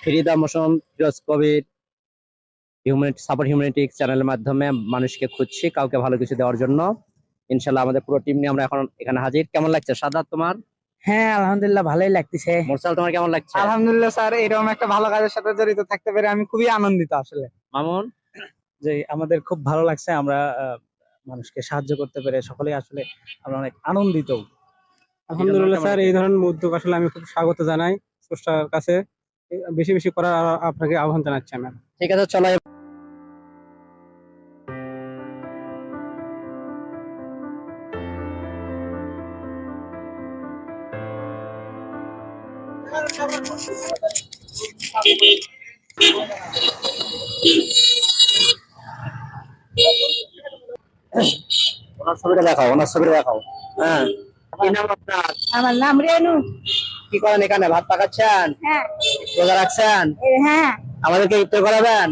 ফিরিদা motion Firoz কবির হিউম্যানিটিক্স চ্যানেলের মাধ্যমে মানুষকে খুঁজছি কাউকে ভালো কিছু দেওয়ার জন্য। ইনশাল্লাহ আমাদের পুরো টিম নিয়ে আমরা এখন এখানে হাজির। কেমন লাগছে সাদাত তোমার? হ্যাঁ, আলহামদুলিল্লাহ ভালোই লাগতেছে। মোরসাল তোমার কেমন লাগছে? আলহামদুলিল্লাহ স্যার, এরকম একটা ভালো কাজের সাথে জড়িত থাকতে পেরে আমি খুবই আনন্দিত আসলে। মামুন? যে আমাদের খুব ভালো লাগছে, আমরা মানুষকে সাহায্য করতে পেরে সকলেই আসলে আমরা অনেক আনন্দিত। আলহামদুলিল্লাহ স্যার, এই ধরনের উদ্যোগ আসলে আমি খুব স্বাগত জানাই স্রষ্টার কাছে। বেশি বেশি করার আপনাকে আহ্বান জানাচ্ছি আমি। ঠিক আছে, চলো। ওনার ছবিটা দেখাও, ওনার ছবিটা দেখাও। হ্যাঁ, কি নাম আপনার? আমার নাম রেনু। কি করেন এখানে? ভাত পাকাচ্ছেন? হ্যাঁ। রোজা রাখছেন? হ্যাঁ, আমাদেরকে ইফতার করাবেন?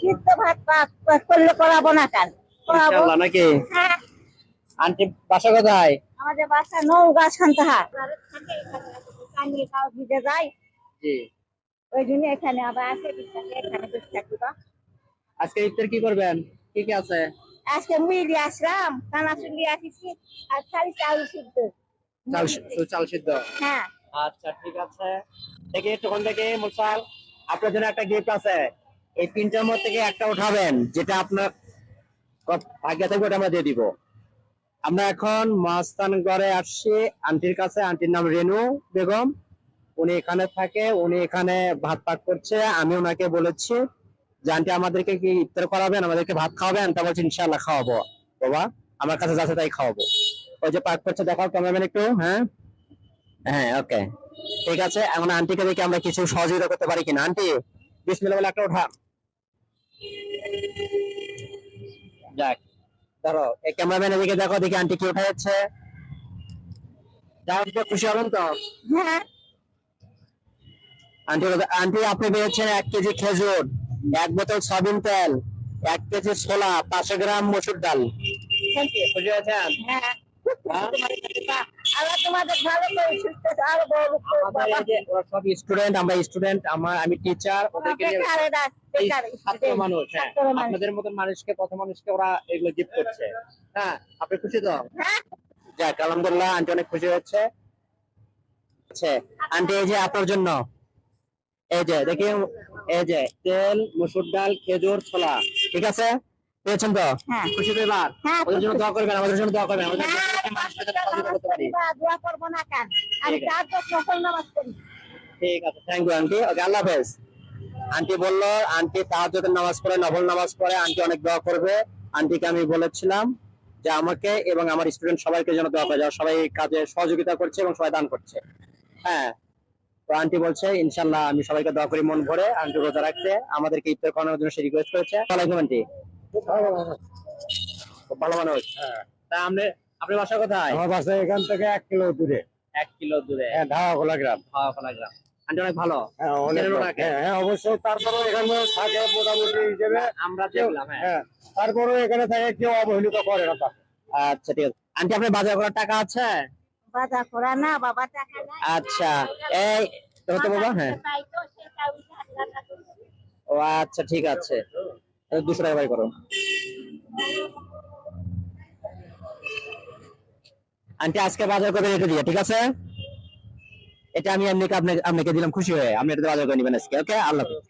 সিদ্ধ ভাত পাক করলে করাবো না কেন? করাবো। ইনশাআল্লাহ, নাকি? হ্যাঁ। আন্টি বাসা কোথায়? আমাদের বাসা নওগাঁ সান্তাহার। ভিজে যায়, জি। ওই জন্য এখানে আবার আসে, এখানে বসে থাকি। আজকে ইফতার কি করবেন? কি কি আছে? আজকে মুড়ি আসলাম, কানাচুলি আসিছি, আর খালি চাল সিদ্ধ। চাল সিদ্ধ। হ্যাঁ। আচ্ছা, ঠিক আছে। দেখি তখন থেকে মুরসাল, আপনার জন্য একটা গিফট আছে। এই তিনটার মধ্যে থেকে একটা উঠাবেন, যেটা আপনার ভাগ্য থাকবে ওটা আমরা দিয়ে দিব। আমরা এখন মহাস্থানগড়ে আসছি আন্টির কাছে। আন্টির নাম রেনু বেগম। উনি এখানে থাকে, উনি এখানে ভাত পাক করছে। আমি ওনাকে বলেছি যে আন্টি আমাদেরকে কি ইফতার করাবেন, আমাদেরকে ভাত খাওয়াবেন? তা বলছি ইনশাআল্লাহ খাওয়াবো বাবা, আমার কাছে যাচ্ছে তাই খাওয়াবো। ওই যে পাক করছে, দেখাও ক্যামেরাম্যান একটু। হ্যাঁ হ্যাঁ, ওকে, ঠিক আছে। এখন আন্টিকে দেখে আমরা কিছু সহযোগিতা করতে পারি কিনা। আন্টি বিসমিল্লাহ বলে একটা ওঠা। যাক, ধরো এই ক্যামেরাম্যান এদিকে দেখো, দেখি আন্টি কি উঠা যাচ্ছে। যাও, খুশি হবেন তো? হ্যাঁ। আন্টি, আন্টি আপনি পেয়েছেন 1 কেজি খেজুর, 1 বোতল সয়াবিন তেল, 1 কেজি ছোলা, 500 গ্রাম মসুর ডাল। খুশি হয়েছেন? হ্যাঁ। আল্লাহ তোমাদের ভালো করে সুস্থ আরো বড় সব স্টুডেন্ট, আমরা স্টুডেন্ট, আমি টিচার, ওদেরকে ছাত্র মানুষ। হ্যাঁ, আপনাদের মতন মানুষকে, কত মানুষকে ওরা এগুলো গিফট করছে। হ্যাঁ, আপনি খুশি তো? যাক, আলহামদুলিল্লাহ, আন্টি অনেক খুশি হচ্ছে। আচ্ছা আন্টি, এই যে আপনার জন্য, এই যে দেখি, এই যে তেল, মসুর ডাল, খেজুর, ছোলা, ঠিক আছে? পেয়েছেন তো? খুশি তো এবার? ওদের জন্য দোয়া করবেন, আমাদের জন্য দোয়া করবেন, আমাদের মানুষকে যাতে সহযোগিতা করতে পারি। দোয়া করবো না কেন? আমি 4 নফল নামাজ পড়ি। ঠিক আছে, থ্যাংক ইউ আন্টি। ওকে, আল্লাহ হাফেজ। আন্টি বললো আন্টি তাহাজ্জুদের নামাজ পড়ে, নফল নামাজ পড়ে, আন্টি অনেক দোয়া করবে। আন্টিকে আমি বলেছিলাম যে আমাকে এবং আমার স্টুডেন্ট সবাইকে যেন দোয়া করে, যারা সবাই কাজে সহযোগিতা করছে এবং সবাই দান করছে। হ্যাঁ, তো আন্টি বলছে ইনশাল্লাহ আমি সবাইকে দোয়া করি মন ভরে। আন্টি রোজা রাখতে আমাদেরকে ইফতার করানোর জন্য সে রিকোয়েস্ট করেছে। ওয়ালাইকুম আন্টি। খুব ভালো মানুষ। তা আপনার বাসা কোথায়? আমার বাসা এখান থেকে 1 কিলো দূরে। 1 কিলো দূরে? হ্যাঁ, ধাওয়াখোলা গ্রাম। ধাওয়াখোলা গ্রাম। আন্টি অনেক ভালো। হ্যাঁ, অনেক ভালো। হ্যাঁ, অবশ্যই। তারপরে এখানে থাকে মোটামুটি হিসেবে আমরা দেখলাম। হ্যাঁ, তারপরে এখানে থাকে কেউ অবহেলিত করে না। আচ্ছা, ঠিক আছে। আন্টি আপনার বাজার করার টাকা আছে? বাজার করা না বাবা, টাকা নাই। আচ্ছা, এই তো বাবা। হ্যাঁ, ও আচ্ছা, ঠিক আছে, 200 টাকা বাই করো। আন্টি আজকে বাজার করে রেখে দিয়ে, ঠিক আছে? এটা আমি এমনিকে আপনাকে দিলাম খুশি হয়ে, আপনি এটা বাজার করে নেবেন আজকে। ওকে, আল্লাহ হাফেজ।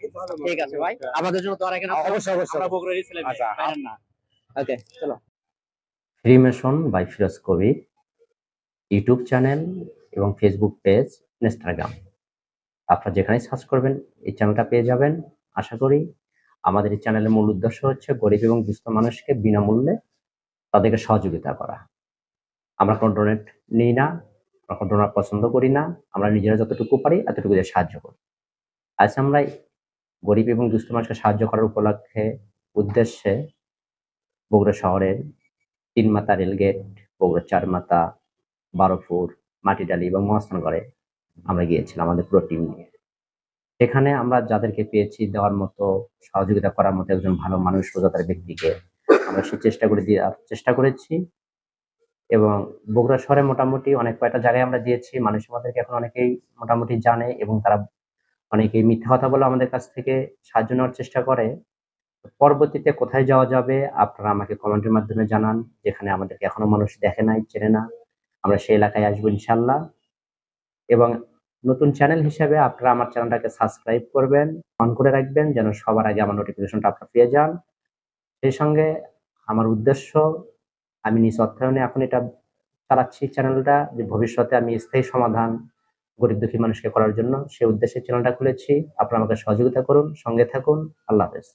ঠিক আছে ভাই, আমাদের জন্য তো আর এখানে অবশ্যই অবশ্যই। আমরা বগুড়ারই ছেলে মেয়ে, জানেন না। ওকে, চলো। Freemation by Firoz Kabir YouTube channel এবং ফেসবুক পেজ, ইনস্টাগ্রাম, আপনারা যেখানে সার্চ করবেন এই চ্যানেলটা পেয়ে যাবেন। আশা করি আমাদের এই চ্যানেলের মূল উদ্দেশ্য হচ্ছে গরিব এবং দুস্থ মানুষকে বিনামূল্যে তাদেরকে সহযোগিতা করা। আমরা কোনো ডোনেট নিই না, আমরা কোনো ডোনার পছন্দ করি না, আমরা নিজেরা যতটুকু পারি এতটুকু দিয়ে সাহায্য করি। আজ আমরা গরিব এবং দুস্থ মানুষকে সাহায্য করার উপলক্ষে উদ্দেশ্যে বগুড়া শহরের 3 মাথা রেলগেট, বগুড়া 4 মাথা, 12পুর, মাটিডালি এবং মহাস্থানগড়ে আমরা গিয়েছিলাম আমাদের পুরো টিম নিয়ে। সেখানে আমরা যাদেরকে পেয়েছি দেওয়ার মতো, সহযোগিতা করার মতো একজন ভালো মানুষ, রোজাদার ব্যক্তিকে আমরা সে চেষ্টা করেছি। এবং বগুড়া শহরে মোটামুটি অনেক কয়টা জায়গায় আমরা দিয়েছি। মানুষ আমাদেরকে এখন অনেকেই মোটামুটি জানে এবং তারা অনেকেই মিথ্যা কথা বলে আমাদের কাছ থেকে সাহায্য নেওয়ার চেষ্টা করে। পরবর্তীতে কোথায় যাওয়া যাবে আপনারা আমাকে কমেন্টের মাধ্যমে জানান, যেখানে আমাদেরকে এখনো মানুষ দেখে নাই, চেনে না। আমরা সেই এলাকায় আসবো ইনশাল্লাহ। এবং নতুন চ্যানেল হিসেবে আপনারা আমার চ্যানেলটাকে সাবস্ক্রাইব করবেন, অন করে রাখবেন, যেন সবার আগে আমার নোটিফিকেশনটা আপনারা পেয়ে যান। সেই সঙ্গে আমার উদ্দেশ্য, আমি নিজ অর্থায়নে এখন এটা চালাচ্ছি চ্যানেলটা, যে ভবিষ্যতে আমি স্থায়ী সমাধান গরিব দুঃখী মানুষকে করার জন্য সেই উদ্দেশ্যে চ্যানেলটা খুলেছি। আপনারা আমাকে সহযোগিতা করুন, সঙ্গে থাকুন। আল্লাহ হাফেজ।